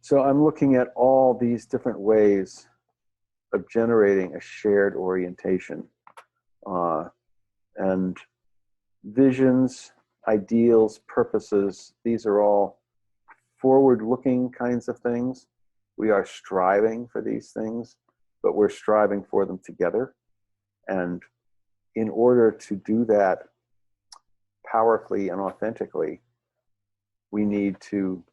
So I'm looking at all these different ways of generating a shared orientation. And visions, ideals, purposes, these are all forward-looking kinds of things. We are striving for these things, but we're striving for them together. And in order to do that powerfully and authentically, we need to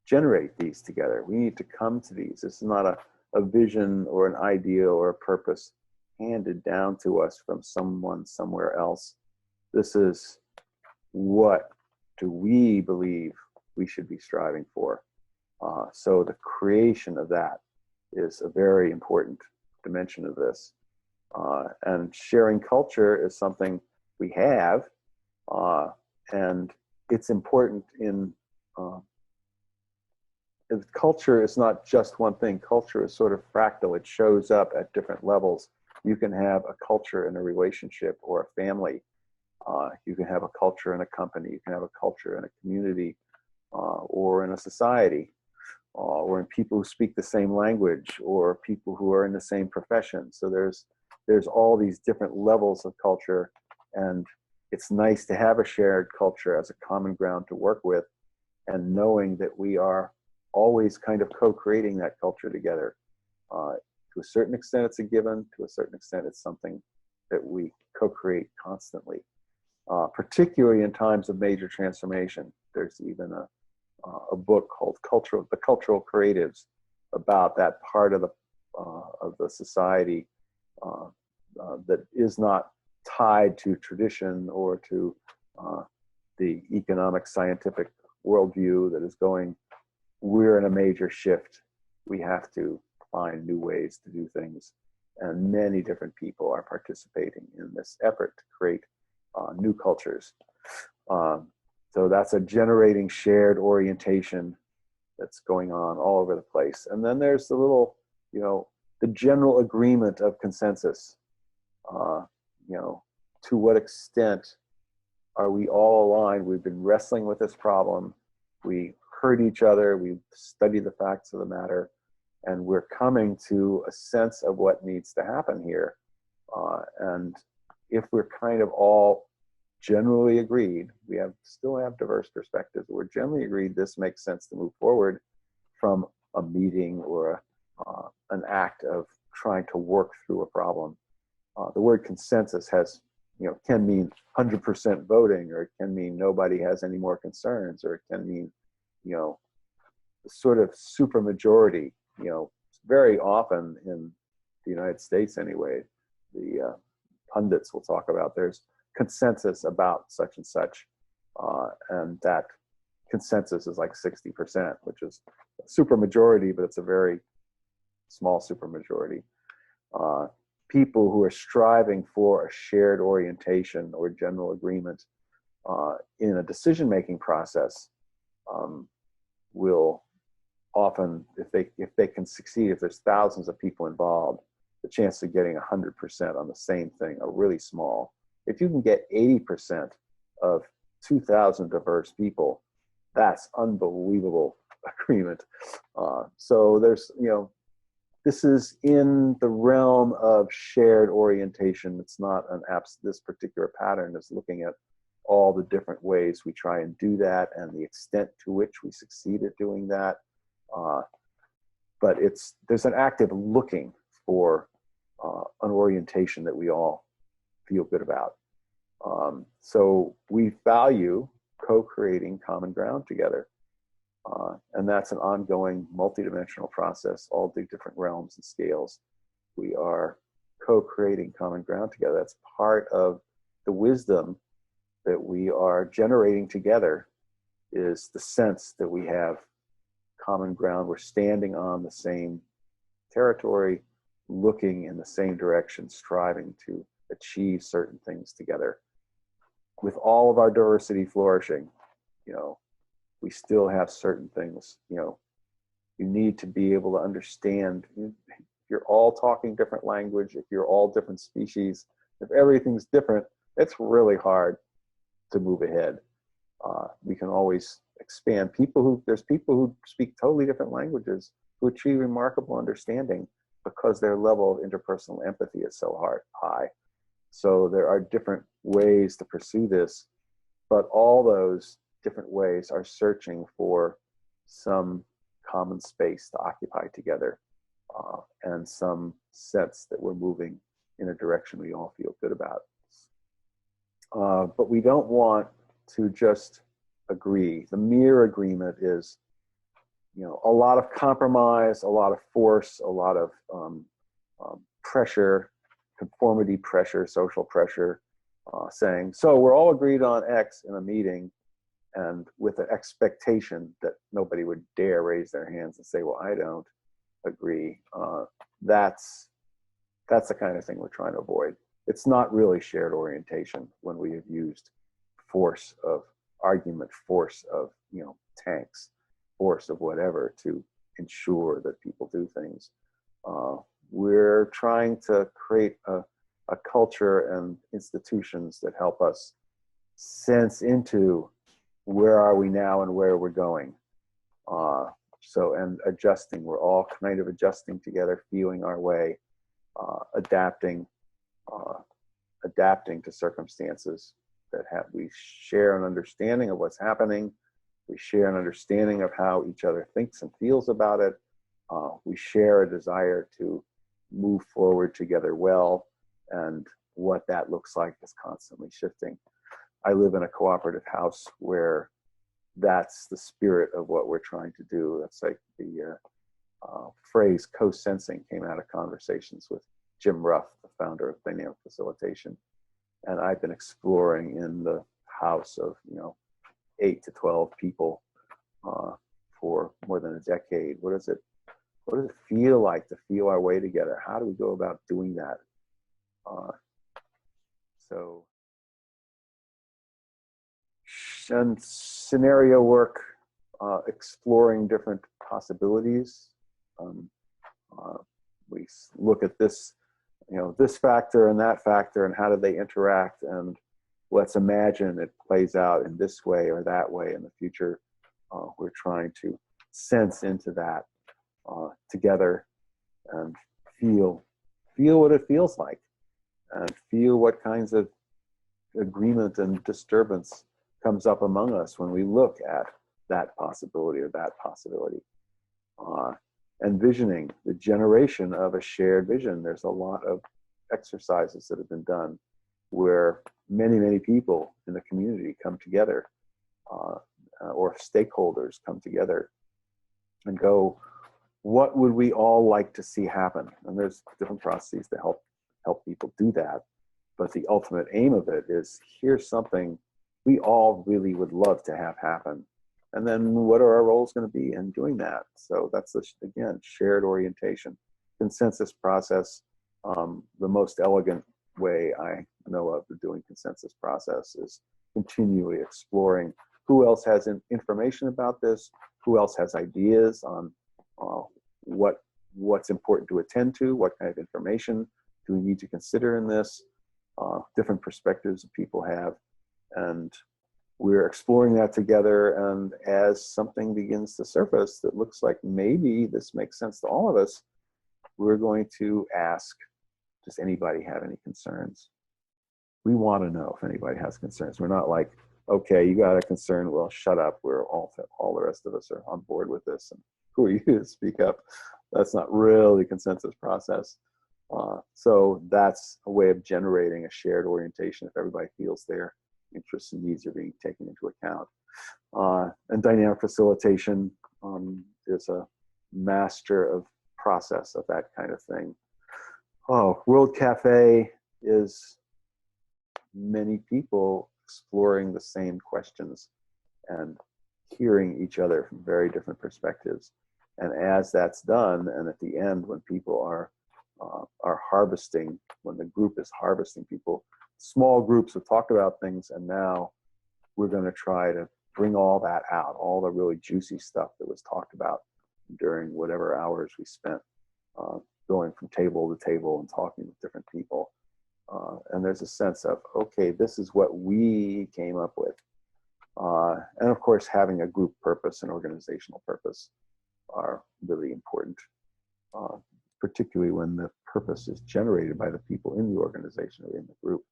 generate these together. We need to come to these. It's not a vision or an ideal or a purpose handed down to us from someone somewhere else. This is what do we believe we should be striving for. So the creation of that is a very important dimension of this. And sharing culture is something we have, and it's important in culture is not just one thing. Culture is sort of fractal. It shows up at different levels. You can have a culture in a relationship or a family. You can have a culture in a company. You can have a culture in a community or in a society, or in people who speak the same language, or people who are in the same profession. So there's all these different levels of culture, and it's nice to have a shared culture as a common ground to work with, and knowing that we are always kind of co-creating that culture together. To a certain extent, it's a given. To a certain extent, it's something that we co-create constantly, particularly in times of major transformation. There's even a book called The Cultural Creatives about that part of the society that is not tied to tradition or to the economic scientific worldview that is going, we're in a major shift. We have to find new ways to do things. And many different people are participating in this effort to create new cultures. So that's a generating shared orientation that's going on all over the place. And then there's the little, the general agreement of consensus. To what extent are we all aligned? We've been wrestling with this problem. We heard each other. We've studied the facts of the matter. And we're coming to a sense of what needs to happen here. And if we're kind of all generally agreed, we still have diverse perspectives, we're generally agreed this makes sense to move forward from a meeting or an act of trying to work through a problem. The word consensus can mean 100% voting, or it can mean nobody has any more concerns, or it can mean, sort of supermajority. Very often in the United States anyway, the pundits will talk about there's consensus about such and such, and that consensus is like 60%, which is a supermajority, but it's a very small supermajority. People who are striving for a shared orientation or general agreement in a decision-making process will often, if they can succeed, if there's thousands of people involved, the chance of getting 100% on the same thing are really small. If you can get 80% of 2,000 diverse people, that's unbelievable agreement. So there's, this is in the realm of shared orientation. It's not this particular pattern is looking at all the different ways we try and do that and the extent to which we succeed at doing that. But there's an active looking for an orientation that we all feel good about. So we value co-creating common ground together. And that's an ongoing multidimensional process, all the different realms and scales. We are co-creating common ground together. That's part of the wisdom that we are generating together, is the sense that we have common ground. We're standing on the same territory, looking in the same direction, striving to achieve certain things together. With all of our diversity flourishing, we still have certain things, you need to be able to understand. If you're all talking different language, if you're all different species, if everything's different, it's really hard to move ahead. We can always expand. There's people who speak totally different languages who achieve remarkable understanding because their level of interpersonal empathy is so high. So there are different ways to pursue this, but all those different ways are searching for some common space to occupy together, and some sense that we're moving in a direction we all feel good about. But we don't want to just agree. The mere agreement is, a lot of compromise, a lot of force, a lot of pressure, conformity pressure, social pressure, saying, so we're all agreed on X in a meeting, and with an expectation that nobody would dare raise their hands and say, well, I don't agree. That's the kind of thing we're trying to avoid. It's not really shared orientation when we have used force of argument, force of, tanks, force of whatever to ensure that people do things. We're trying to create a culture and institutions that help us sense into where are we now and where we're going. And adjusting, we're all kind of adjusting together, feeling our way, adapting to circumstances we share an understanding of what's happening. We share an understanding of how each other thinks and feels about it. We share a desire to move forward together well, and what that looks like is constantly shifting. I live in a cooperative house where that's the spirit of what we're trying to do. That's like the phrase co-sensing came out of conversations with Jim Ruff, the founder of Dynamic Facilitation. And I've been exploring in the house of, 8 to 12 people for more than a decade. What does it feel like to feel our way together? How do we go about doing that? And scenario work, exploring different possibilities. We look at this, this factor and that factor, and how do they interact, and let's imagine it plays out in this way or that way in the future. We're trying to sense into that together and feel what it feels like, and feel what kinds of agreement and disturbance comes up among us when we look at that possibility or that possibility. Envisioning the generation of a shared vision. There's a lot of exercises that have been done where many, many people in the community come together, or stakeholders come together and go, what would we all like to see happen? And there's different processes to help people do that. But the ultimate aim of it is, here's something we all really would love to have happen. And then what are our roles going to be in doing that? So that's, again, shared orientation. Consensus process, the most elegant way I know of doing consensus process is continually exploring who else has information about this, who else has ideas on what's important to attend to, what kind of information do we need to consider in this, different perspectives that people have. And we're exploring that together, and as something begins to surface that looks like maybe this makes sense to all of us, we're going to ask, does anybody have any concerns? We want to know if anybody has concerns. We're not like, okay, you got a concern, well, shut up. We're all the rest of us are on board with this, and who are you to speak up? That's not really consensus process. So that's a way of generating a shared orientation if everybody feels their interests and needs are being taken into account. And dynamic facilitation is a master of process of that kind of thing. World Cafe is many people exploring the same questions and hearing each other from very different perspectives. And as that's done, and at the end, when people are harvesting, when the group is harvesting people, small groups have talked about things, and now we're going to try to bring all that out, all the really juicy stuff that was talked about during whatever hours we spent going from table to table and talking with different people. And there's a sense of, okay, this is what we came up with. And of course, having a group purpose and organizational purpose are really important, particularly when the purpose is generated by the people in the organization or in the group.